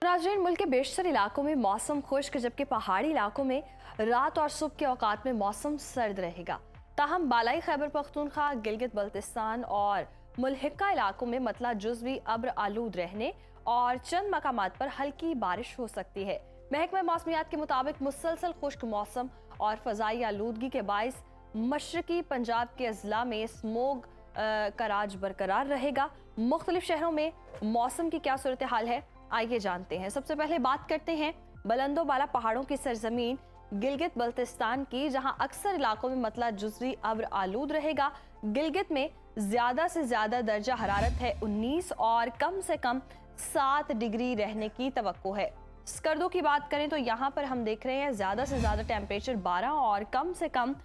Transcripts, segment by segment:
नाज़रीन, मुल्क के बेशतर इलाकों में मौसम खुश्क, जबकि पहाड़ी इलाकों में रात और सुबह के औकात में मौसम सर्द रहेगा। ताहम बालाई खैबर पख्तूनख्वा, गिलगित बल्तिस्तान और मुल्हिका इलाकों में मतला जुज़वी अब्र आलूद रहने और चंद मकामात पर हल्की बारिश हो सकती है। महकमा मौसमियात के मुताबिक मुसलसल खुश्क मौसम और फ़ज़ाई आलूदगी के बाइस मशरकी पंजाब के अजला में स्मोग का राज बरकरार रहेगा। मुख्तलिफ शहरों में मौसम की क्या सूरत हाल है, आइए जानते हैं। सबसे पहले बात करते हैं बुलंदो बाला पहाड़ों की सरजमीन गिलगित बल्तिस्तान की, जहां अक्सर इलाकों में मतला जुज़वी अब्र आलूद रहेगा। गिलगित में ज्यादा से ज्यादा दर्जा हरारत है 19 और कम से कम 7 डिग्री रहने की तवक्को है। स्कर्दो की बात करें तो यहाँ पर हम देख रहे हैं ज्यादा से ज्यादा टेम्परेचर 12 और कम से कम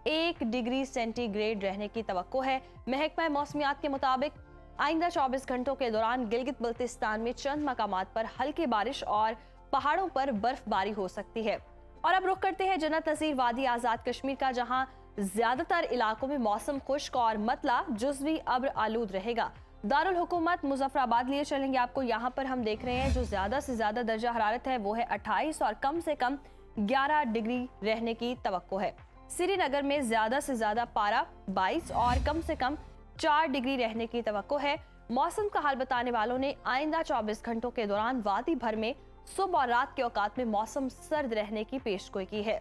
1 डिग्री सेंटीग्रेड रहने की तवक्को है। महकमा मौसमियात के मुताबिक आइंदा 24 घंटों के दौरान गिलगित बल्तिस्तान में चंद मकामात पर हल्की बारिश और पहाड़ों पर बर्फबारी हो सकती है। और अब रुख करते हैं जन्नत नज़ीर वादी आज़ाद कश्मीर का, जहां ज्यादातर इलाकों में मौसम खुश्क और मतला जुज़वी अब्र आलूद रहेगा। दारुल हुकूमत मुजफ्फराबाद लिए चलेंगे आपको। यहाँ पर हम देख रहे हैं जो ज्यादा से ज्यादा दर्जा हरारत है वो है 28 और कम से कम 11 डिग्री रहने की तवक्को है। श्रीनगर में ज्यादा से ज्यादा पारा 22 और कम से कम 4 डिग्री रहने की तवक्को है। मौसम का हाल बताने वालों ने आइंदा 24 घंटों के दौरान वादी भर में सुबह और रात के औकात में मौसम सर्द रहने की पेशगोई की है।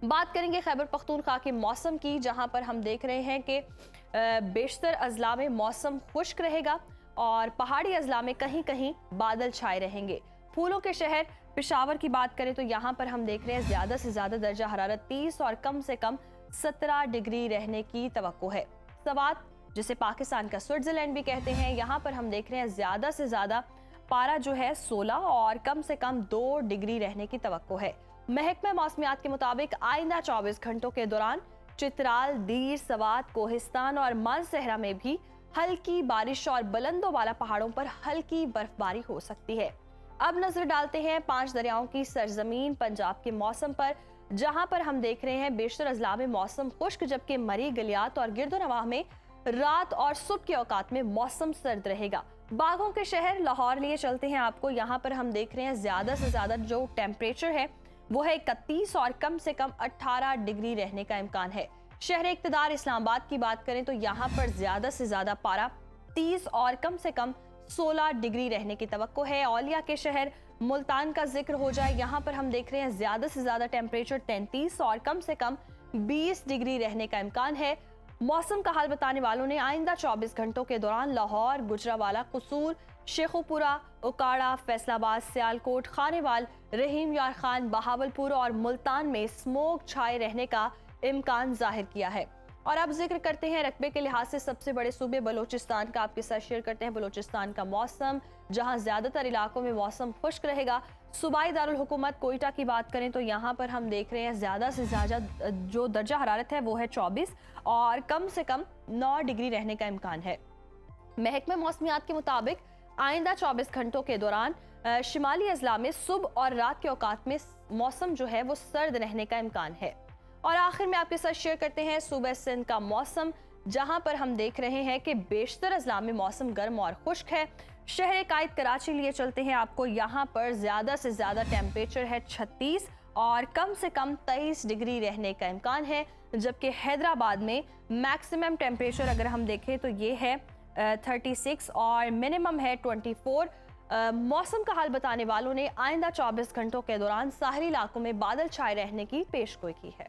बात करेंगे खैबर पख्तूनख्वा के मौसम की, जहां पर हम देख रहे हैं कि बेशतर अजला में मौसम खुश्क रहेगा और पहाड़ी अजला में कहीं कहीं बादल छाए रहेंगे। फूलों के शहर पेशावर की बात करें तो यहाँ पर हम देख रहे हैं ज्यादा से ज्यादा दर्जा हरारत 30 और कम से कम 17 डिग्री रहने की तवक्को है। सवात, जिसे पाकिस्तान का स्विट्जरलैंड भी कहते हैं, यहाँ पर हम देख रहे हैं ज्यादा से ज्यादा पारा जो है 16 और कम से कम 2 डिग्री रहने की तवक्को है। महकमा मौसमियात के मुताबिक आइंदा 24 घंटों के दौरान चित्राल, दीर, सवात, कोहिस्तान और मानसहरा में भी हल्की बारिश और बुलंदो वाला पहाड़ों पर हल्की बर्फबारी हो सकती है। अब नजर डालते हैं 5 दरियाओं की सरजमीन पंजाब के मौसम पर, जहां पर हम देख रहे हैं बेशतर अजला में मौसम खुश्क, जबकि मरी, गलियात और गिरदोनवाह में रात और सुबह के औकात में मौसम सर्द रहेगा। बागों के शहर लाहौर लिए चलते हैं आपको। यहाँ पर हम देख रहे हैं ज्यादा से ज्यादा जो टेम्परेचर है वो है 31 और कम से कम 18 डिग्री रहने का इम्कान है। शहर इक़्तिदार इस्लामाबाद की बात करें तो यहाँ पर ज्यादा से ज्यादा पारा 30 और कम से कम 16 डिग्री रहने की तवक्को है। औलिया के शहर मुल्तान का जिक्र हो जाए, यहाँ पर हम देख रहे हैं ज्यादा से ज्यादा टेम्परेचर 33 और कम से कम 20 डिग्री रहने का इम्कान है। मौसम का हाल बताने वालों ने आइंदा 24 घंटों के दौरान लाहौर, गुजरावाला, कसूर, शेखुपुरा, उकाड़ा, फैसलाबाद, सियालकोट, खानेवाल, रहीम यार खान, बहावलपुर और मुल्तान में स्मोक छाए रहने का इम्कान जाहिर किया है। और अब जिक्र करते हैं रकबे के लिहाज से सबसे बड़े सूबे बलोचिस्तान का, आपके साथ शेयर करते हैं बलोचिस्तान का मौसम, जहां ज्यादातर इलाकों में मौसम खुश्क रहेगा। सूबाई दारुल हुकूमत कोयटा की बात करें तो यहाँ पर हम देख रहे हैं ज्यादा से ज्यादा जो दर्जा हरारत है वो है 24 और कम से कम 9 डिग्री रहने का इम्कान है। महकमा मौसमियात के मुताबिक आइंदा 24 घंटों के दौरान शिमाली अजला में सुबह और रात के औकात में मौसम जो है वो सर्द रहने का इम्कान है। और आखिर में आपके साथ शेयर करते हैं सूबे सिंध का मौसम, जहां पर हम देख रहे हैं कि बेशतर अजला में मौसम गर्म और खुश्क है। शहर कायद कराची लिए चलते हैं आपको। यहाँ पर ज्यादा से ज्यादा टेम्परेचर है 36 और कम से कम 23 डिग्री रहने का इम्कान है, जबकि हैदराबाद में मैक्सिमम टेम्परेचर अगर हम देखें तो ये है 36 और मिनिमम है 24। मौसम का हाल बताने वालों ने आइंदा 24 घंटों के दौरान साहरी इलाकों में बादल छाए रहने की पेशगोई की है।